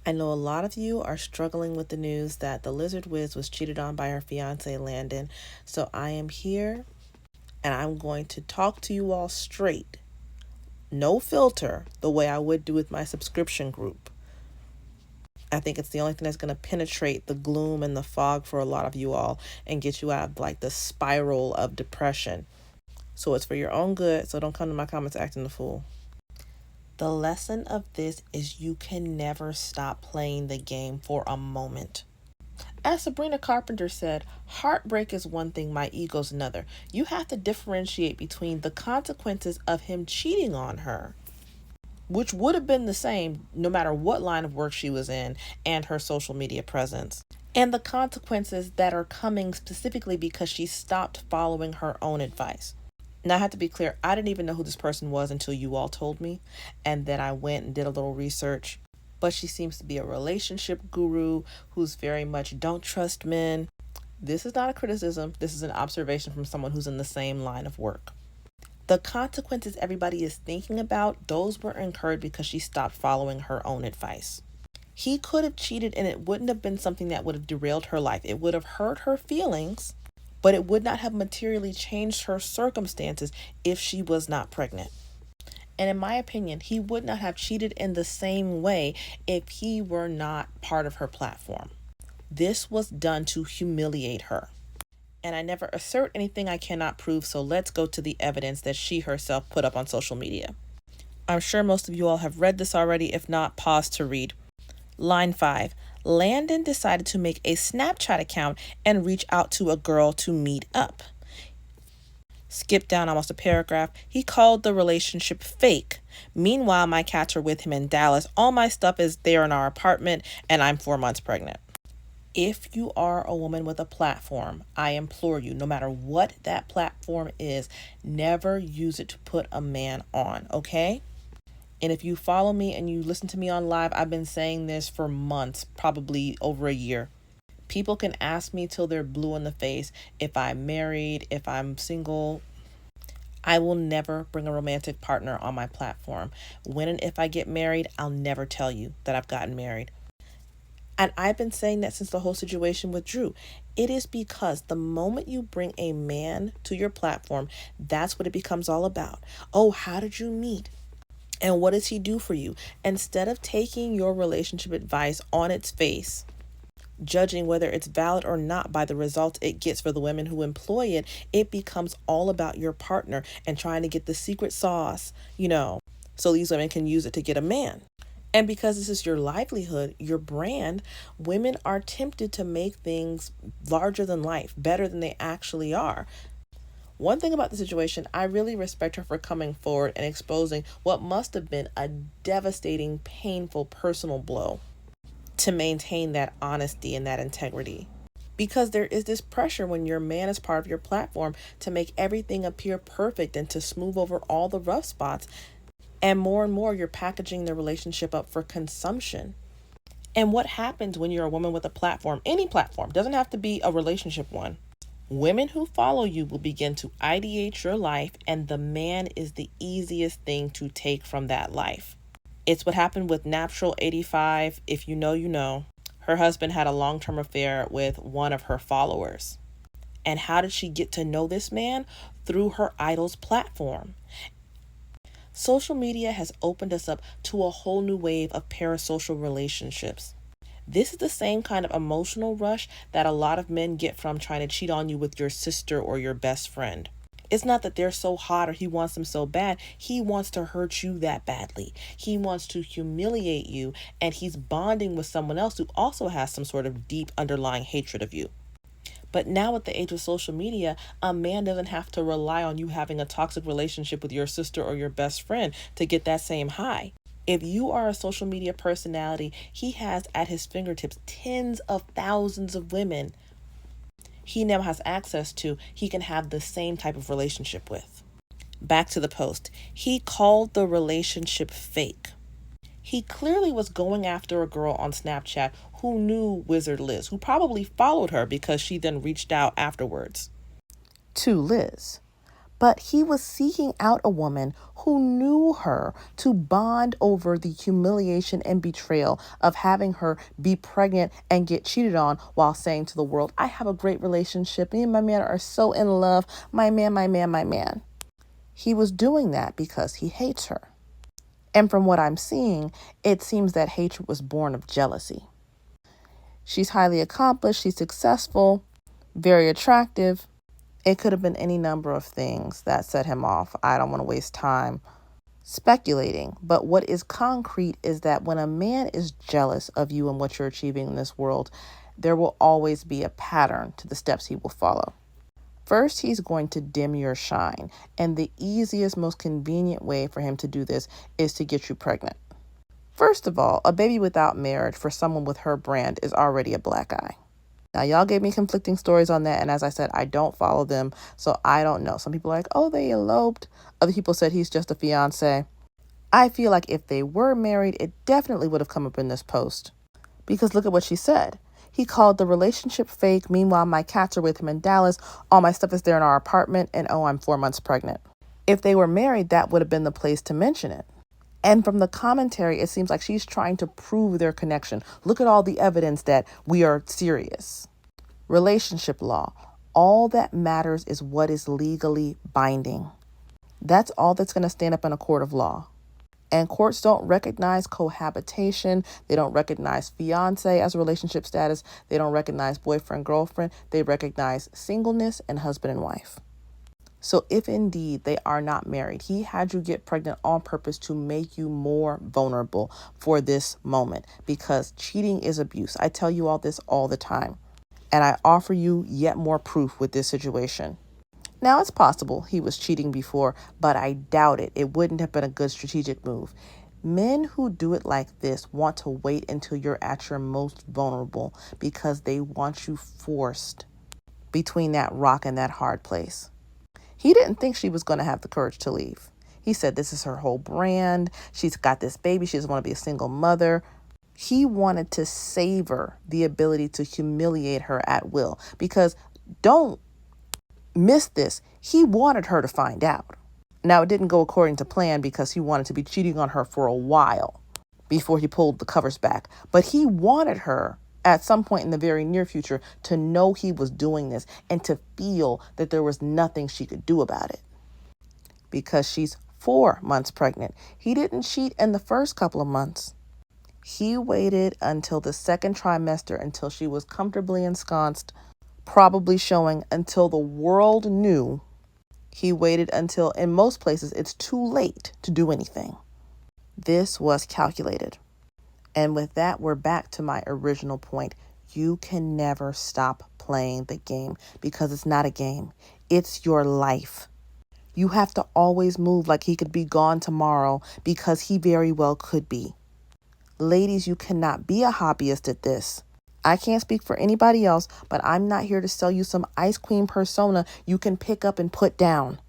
I know a lot of you are struggling with the news that the Lizard Wiz was cheated on by her fiance Landon. So I am here and I'm going to talk to you all straight. No filter, the way I would do with my subscription group. I think it's the only thing that's going to penetrate the gloom and the fog for a lot of you all and get you out of like the spiral of depression. So it's for your own good, so don't come to my comments acting the fool. The lesson of this is you can never stop playing the game for a moment. As Sabrina Carpenter said, heartbreak is one thing, my ego's another. You have to differentiate between the consequences of him cheating on her, which would have been the same no matter what line of work she was in, and her social media presence, and the consequences that are coming specifically because she stopped following her own advice. Now, I have to be clear, I didn't even know who this person was until you all told me, and then I went and did a little research. But she seems to be a relationship guru who's very much don't trust men. This is not a criticism. This is an observation from someone who's in the same line of work. The consequences everybody is thinking about, those were incurred because she stopped following her own advice. He could have cheated and it wouldn't have been something that would have derailed her life. It would have hurt her feelings, but it would not have materially changed her circumstances if she was not pregnant. And in my opinion, he would not have cheated in the same way if he were not part of her platform. This was done to humiliate her. And I never assert anything I cannot prove, so let's go to the evidence that she herself put up on social media. I'm sure most of you all have read this already. If not, pause to read. Line 5. Landon decided to make a Snapchat account and reach out to a girl to meet up. Skip down almost a paragraph. He called the relationship fake. Meanwhile, my cats are with him in Dallas. All my stuff is there in our apartment, and I'm 4 months pregnant. If you are a woman with a platform, I implore you, no matter what that platform is, never use it to put a man on, okay? And if you follow me and you listen to me on live, I've been saying this for months, probably over a year. People can ask me till they're blue in the face if I'm married, if I'm single. I will never bring a romantic partner on my platform. When and if I get married, I'll never tell you that I've gotten married. And I've been saying that since the whole situation with Drew. It is because the moment you bring a man to your platform, that's what it becomes all about. Oh, how did you meet? And what does he do for you? Instead of taking your relationship advice on its face, judging whether it's valid or not by the results it gets for the women who employ it, it becomes all about your partner and trying to get the secret sauce, so these women can use it to get a man. And because this is your livelihood, your brand, women are tempted to make things larger than life, better than they actually are. One thing about the situation, I really respect her for coming forward and exposing what must have been a devastating, painful personal blow to maintain that honesty and that integrity. Because there is this pressure when your man is part of your platform to make everything appear perfect and to smooth over all the rough spots. And more, you're packaging the relationship up for consumption. And what happens when you're a woman with a platform, any platform, doesn't have to be a relationship one. Women who follow you will begin to ideate your life, and the man is the easiest thing to take from that life. It's what happened with Natural 85. If you know, you know. Her husband had a long-term affair with one of her followers. And how did she get to know this man? Through her idol's platform. Social media has opened us up to a whole new wave of parasocial relationships. This is the same kind of emotional rush that a lot of men get from trying to cheat on you with your sister or your best friend. It's not that they're so hot or he wants them so bad. He wants to hurt you that badly. He wants to humiliate you, and he's bonding with someone else who also has some sort of deep underlying hatred of you. But now with the age of social media, a man doesn't have to rely on you having a toxic relationship with your sister or your best friend to get that same high. If you are a social media personality, he has at his fingertips tens of thousands of women he now has access to, he can have the same type of relationship with. Back to the post. He called the relationship fake. He clearly was going after a girl on Snapchat who knew Wizard Liz, who probably followed her because she then reached out afterwards to Liz. But he was seeking out a woman who knew her to bond over the humiliation and betrayal of having her be pregnant and get cheated on while saying to the world, I have a great relationship. Me and my man are so in love. My man, my man, my man. He was doing that because he hates her. And from what I'm seeing, it seems that hatred was born of jealousy. She's highly accomplished. She's successful, very attractive. It could have been any number of things that set him off. I don't want to waste time speculating. But what is concrete is that when a man is jealous of you and what you're achieving in this world, there will always be a pattern to the steps he will follow. First, he's going to dim your shine. And the easiest, most convenient way for him to do this is to get you pregnant. First of all, a baby without marriage for someone with her brand is already a black eye. Now, y'all gave me conflicting stories on that. And as I said, I don't follow them. So I don't know. Some people are like, oh, they eloped. Other people said he's just a fiance. I feel like if they were married, it definitely would have come up in this post. Because look at what she said. He called the relationship fake. Meanwhile, my cats are with him in Dallas. All my stuff is there in our apartment. And oh, I'm 4 months pregnant. If they were married, that would have been the place to mention it. And from the commentary, it seems like she's trying to prove their connection. Look at all the evidence that we are serious. Relationship law. All that matters is what is legally binding. That's all that's going to stand up in a court of law. And courts don't recognize cohabitation. They don't recognize fiance as a relationship status. They don't recognize boyfriend, girlfriend. They recognize singleness and husband and wife. So if indeed they are not married, he had you get pregnant on purpose to make you more vulnerable for this moment, because cheating is abuse. I tell you all this all the time, and I offer you yet more proof with this situation. Now, it's possible he was cheating before, but I doubt it. It wouldn't have been a good strategic move. Men who do it like this want to wait until you're at your most vulnerable because they want you forced between that rock and that hard place. He didn't think she was going to have the courage to leave. He said this is her whole brand. She's got this baby. She doesn't want to be a single mother. He wanted to savor the ability to humiliate her at will, because don't miss this. He wanted her to find out. Now, it didn't go according to plan because he wanted to be cheating on her for a while before he pulled the covers back. But he wanted her at some point in the very near future to know he was doing this and to feel that there was nothing she could do about it. Because she's 4 months pregnant. He didn't cheat in the first couple of months. He waited until the second trimester, until she was comfortably ensconced, probably showing, until the world knew. He waited until, in most places, it's too late to do anything. This was calculated. And with that, we're back to my original point. You can never stop playing the game, because it's not a game. It's your life. You have to always move like he could be gone tomorrow, because he very well could be. Ladies, you cannot be a hobbyist at this. I can't speak for anybody else, but I'm not here to sell you some ice queen persona you can pick up and put down.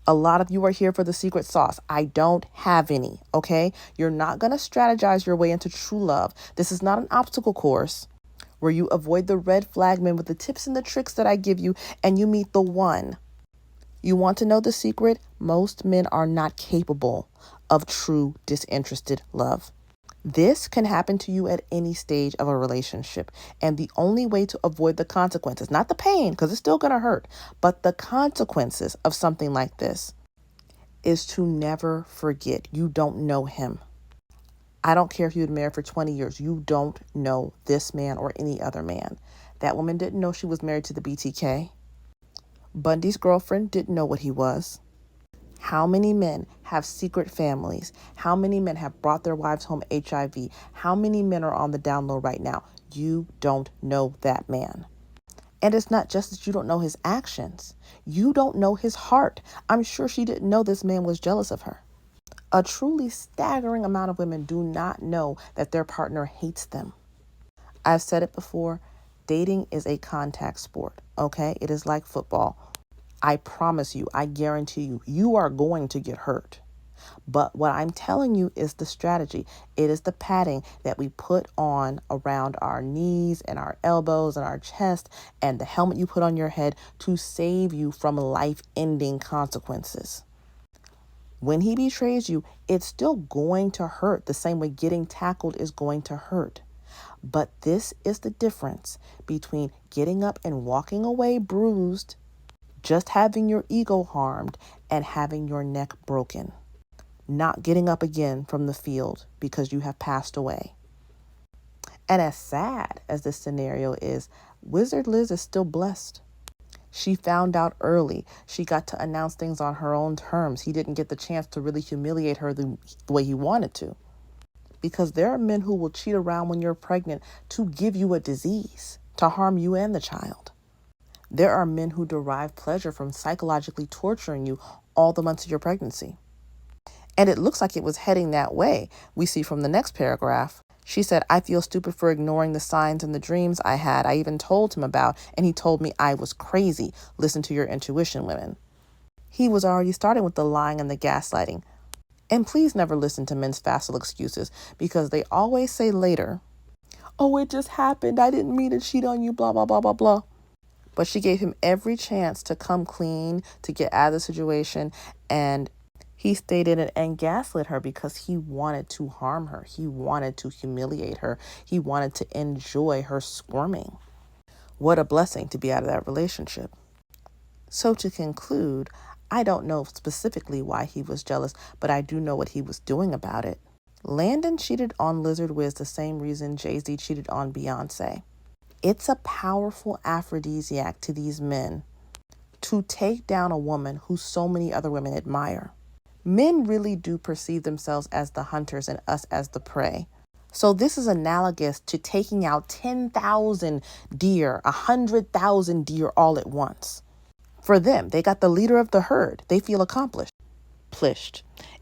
A lot of you are here for the secret sauce. I don't have any, okay? You're not going to strategize your way into true love. This is not an obstacle course where you avoid the red flag men with the tips and the tricks that I give you and you meet the one. You want to know the secret? Most men are not capable of true disinterested love. This can happen to you at any stage of a relationship. And the only way to avoid the consequences, not the pain, because it's still going to hurt, but the consequences of something like this, is to never forget you don't know him. I don't care if you've been married for 20 years. You don't know this man or any other man. That woman didn't know she was married to the BTK. Bundy's girlfriend didn't know what he was. How many men have secret families? How many men have brought their wives home HIV? How many men are on the down low right now? You don't know that man. And it's not just that you don't know his actions. You don't know his heart. I'm sure she didn't know this man was jealous of her. A truly staggering amount of women do not know that their partner hates them. I've said it before. Dating is a contact sport, okay? It is like football. I promise you, I guarantee you, you are going to get hurt. But what I'm telling you is the strategy. It is the padding that we put on around our knees and our elbows and our chest, and the helmet you put on your head to save you from life-ending consequences. When he betrays you, it's still going to hurt the same way getting tackled is going to hurt. But this is the difference between getting up and walking away bruised, just having your ego harmed, and having your neck broken. Not getting up again from the field because you have passed away. And as sad as this scenario is, Wizard Liz is still blessed. She found out early. She got to announce things on her own terms. He didn't get the chance to really humiliate her the way he wanted to. Because there are men who will cheat around when you're pregnant to give you a disease, to harm you and the child. There are men who derive pleasure from psychologically torturing you all the months of your pregnancy. And it looks like it was heading that way. We see from the next paragraph. She said, I feel stupid for ignoring the signs and the dreams I had. I even told him about, and he told me I was crazy. Listen to your intuition, women. He was already starting with the lying and the gaslighting. And please never listen to men's facile excuses, because they always say later, oh, it just happened. I didn't mean to cheat on you, blah, blah, blah, blah, blah. But she gave him every chance to come clean, to get out of the situation, and he stayed in it and gaslit her because he wanted to harm her. He wanted to humiliate her. He wanted to enjoy her squirming. What a blessing to be out of that relationship. So to conclude, I don't know specifically why he was jealous, but I do know what he was doing about it. Landon cheated on Lizard Wiz the same reason Jay-Z cheated on Beyonce. It's a powerful aphrodisiac to these men to take down a woman who so many other women admire. Men really do perceive themselves as the hunters and us as the prey. So this is analogous to taking out 10,000 deer, 100,000 deer all at once. For them, they got the leader of the herd. They feel accomplished.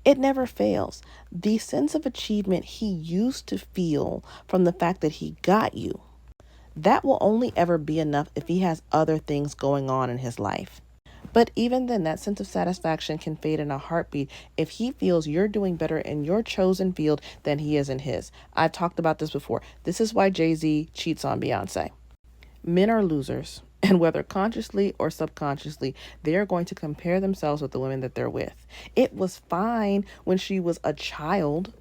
It never fails. The sense of achievement he used to feel from the fact that he got you, that will only ever be enough if he has other things going on in his life. But even then, that sense of satisfaction can fade in a heartbeat if he feels you're doing better in your chosen field than he is in his. I've talked about this before. This is why Jay-Z cheats on Beyonce. Men are losers, and whether consciously or subconsciously, they are going to compare themselves with the women that they're with. It was fine when she was a child.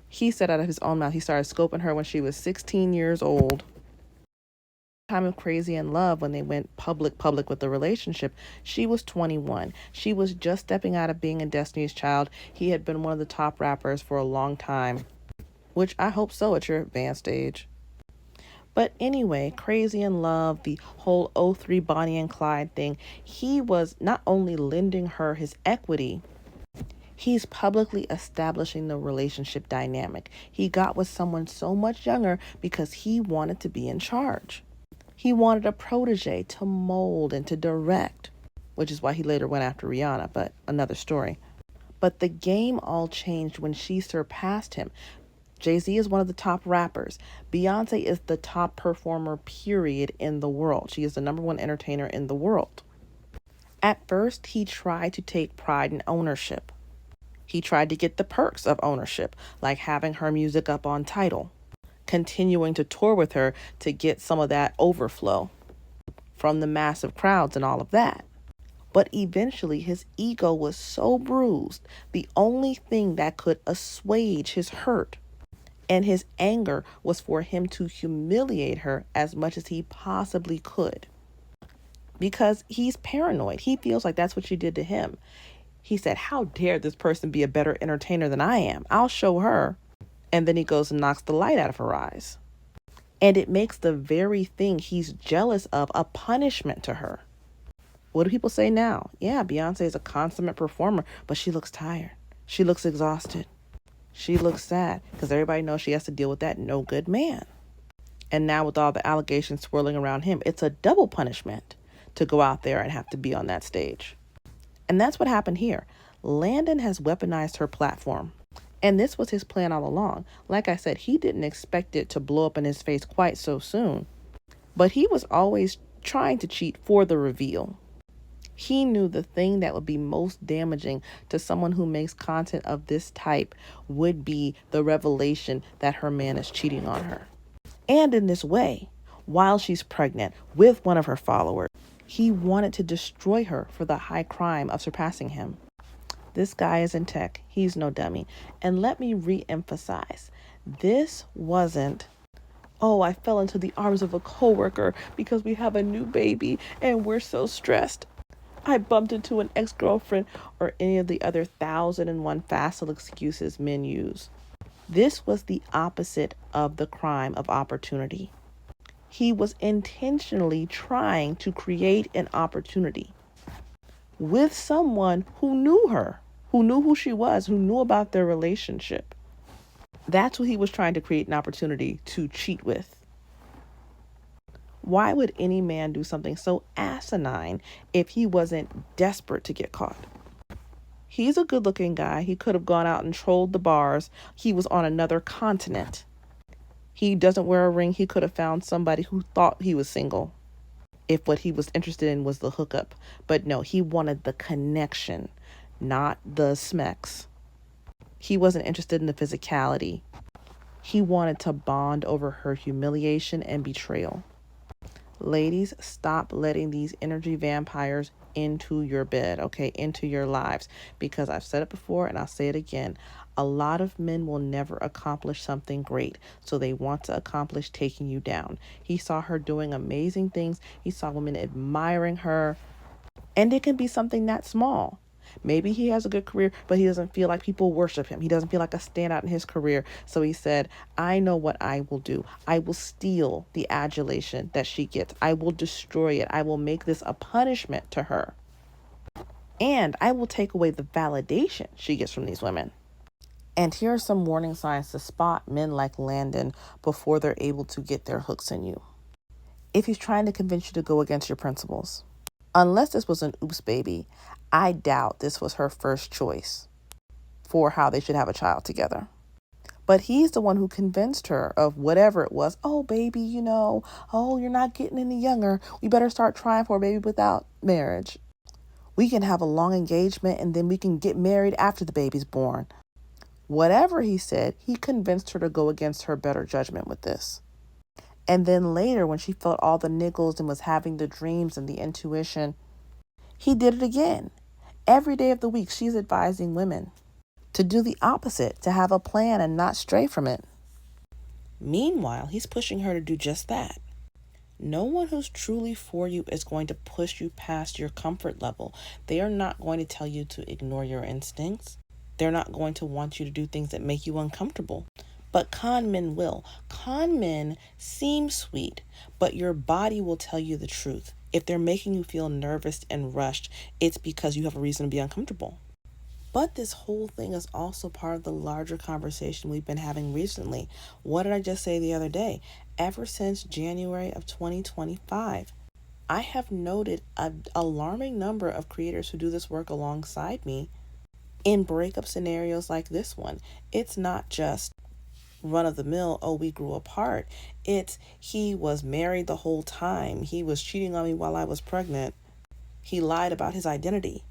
He said out of his own mouth he started scoping her when she was 16 years old. Time of Crazy in Love, when they went public with the relationship, she was 21. She was just stepping out of being a Destiny's Child. He had been one of the top rappers for a long time, which I hope so at your advanced age. But anyway, Crazy in Love, the whole '03 Bonnie and Clyde thing, he was not only lending her his equity, he's publicly establishing the relationship dynamic. He got with someone so much younger because he wanted to be in charge. He wanted a protege to mold and to direct, which is why he later went after Rihanna, but another story. But the game all changed when she surpassed him. Jay-Z is one of the top rappers. Beyonce is the top performer, period, in the world. She is the number one entertainer in the world. At first, he tried to take pride in ownership. He tried to get the perks of ownership, like having her music up on Tidal, continuing to tour with her to get some of that overflow from the massive crowds and all of that. But eventually his ego was so bruised, the only thing that could assuage his hurt and his anger was for him to humiliate her as much as he possibly could. Because he's paranoid. He feels like that's what she did to him. He said, how dare this person be a better entertainer than I am? I'll show her. And then he goes and knocks the light out of her eyes. And it makes the very thing he's jealous of a punishment to her. What do people say now? Yeah, Beyonce is a consummate performer, but she looks tired. She looks exhausted. She looks sad because everybody knows she has to deal with that no good man. And now with all the allegations swirling around him, it's a double punishment to go out there and have to be on that stage. And that's what happened here. Landon has weaponized her platform. And this was his plan all along. Like I said, he didn't expect it to blow up in his face quite so soon. But he was always trying to cheat for the reveal. He knew the thing that would be most damaging to someone who makes content of this type would be the revelation that her man is cheating on her. And in this way, while she's pregnant with one of her followers, he wanted to destroy her for the high crime of surpassing him. This guy is in tech. He's no dummy. And let me re-emphasize, this wasn't, oh, I fell into the arms of a coworker because we have a new baby and we're so stressed. I bumped into an ex-girlfriend or any of the other 1,001 facile excuses men use. This was the opposite of the crime of opportunity. He was intentionally trying to create an opportunity with someone who knew her, who knew who she was, who knew about their relationship. That's what he was trying to create an opportunity to cheat with. Why would any man do something so asinine if he wasn't desperate to get caught? He's a good-looking guy. He could have gone out and trolled the bars. He was on another continent. He doesn't wear a ring. He could have found somebody who thought he was single if what he was interested in was the hookup. But no, he wanted the connection, not the smecks. He wasn't interested in the physicality. He wanted to bond over her humiliation and betrayal. Ladies, stop letting these energy vampires into your bed, okay, into your lives. Because I've said it before and I'll say it again. A lot of men will never accomplish something great, so they want to accomplish taking you down. He saw her doing amazing things. He saw women admiring her. And it can be something that small. Maybe he has a good career, but he doesn't feel like people worship him. He doesn't feel like a standout in his career. So he said, I know what I will do. I will steal the adulation that she gets. I will destroy it. I will make this a punishment to her. And I will take away the validation she gets from these women. And here are some warning signs to spot men like Landon before they're able to get their hooks in you. If he's trying to convince you to go against your principles. Unless this was an oops baby, I doubt this was her first choice for how they should have a child together. But he's the one who convinced her of whatever it was. Oh, baby, oh, you're not getting any younger. We better start trying for a baby without marriage. We can have a long engagement and then we can get married after the baby's born. Whatever he said, he convinced her to go against her better judgment with this. And then later, when she felt all the niggles and was having the dreams and the intuition, he did it again. Every day of the week, she's advising women to do the opposite, to have a plan and not stray from it. Meanwhile, he's pushing her to do just that. No one who's truly for you is going to push you past your comfort level. They are not going to tell you to ignore your instincts. They're not going to want you to do things that make you uncomfortable. But con men will. Con men seem sweet, but your body will tell you the truth. If they're making you feel nervous and rushed, it's because you have a reason to be uncomfortable. But this whole thing is also part of the larger conversation we've been having recently. What did I just say the other day? Ever since January of 2025, I have noted an alarming number of creators who do this work alongside me in breakup scenarios like this one. It's not just run of the mill, oh, we grew apart. It's he was married the whole time. He was cheating on me while I was pregnant. He lied about his identity.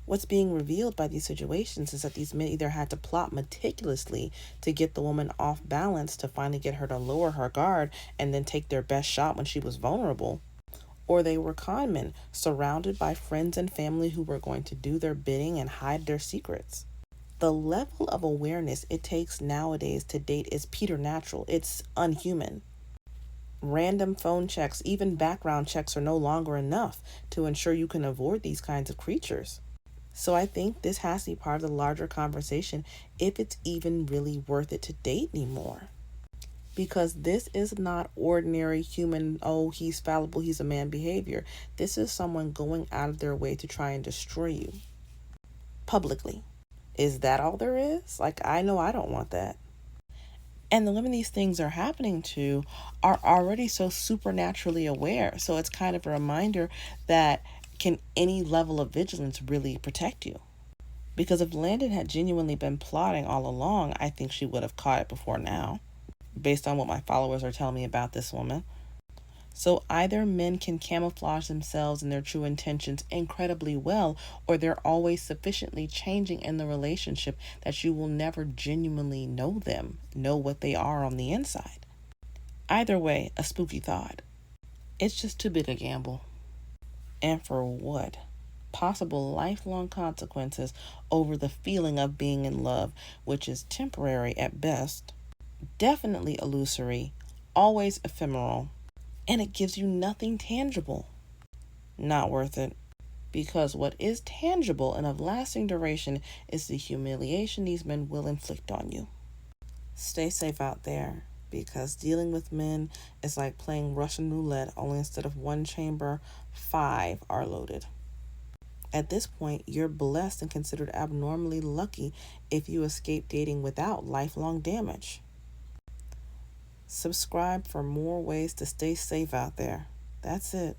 What's being revealed by these situations is that these men either had to plot meticulously to get the woman off balance to finally get her to lower her guard and then take their best shot when she was vulnerable, or they were con men surrounded by friends and family who were going to do their bidding and hide their secrets. The level of awareness it takes nowadays to date is preternatural. It's unhuman. Random phone checks, even background checks, are no longer enough to ensure you can avoid these kinds of creatures. So I think this has to be part of the larger conversation if it's even really worth it to date anymore. Because this is not ordinary human, oh, he's fallible, he's a man behavior. This is someone going out of their way to try and destroy you publicly. Is that all there is? I know I don't want that. And the women these things are happening to are already so supernaturally aware. So it's kind of a reminder that can any level of vigilance really protect you? Because if Landon had genuinely been plotting all along, I think she would have caught it before now, based on what my followers are telling me about this woman. So either men can camouflage themselves and their true intentions incredibly well, or they're always sufficiently changing in the relationship that you will never genuinely know them, know what they are on the inside. Either way, a spooky thought. It's just too big a gamble. And for what? Possible lifelong consequences over the feeling of being in love, which is temporary at best, definitely illusory, always ephemeral, and it gives you nothing tangible. Not worth it. Because what is tangible and of lasting duration is the humiliation these men will inflict on you. Stay safe out there, because dealing with men is like playing Russian roulette, only instead of one chamber, 5 are loaded. At this point, you're blessed and considered abnormally lucky if you escape dating without lifelong damage. Subscribe for more ways to stay safe out there. That's it.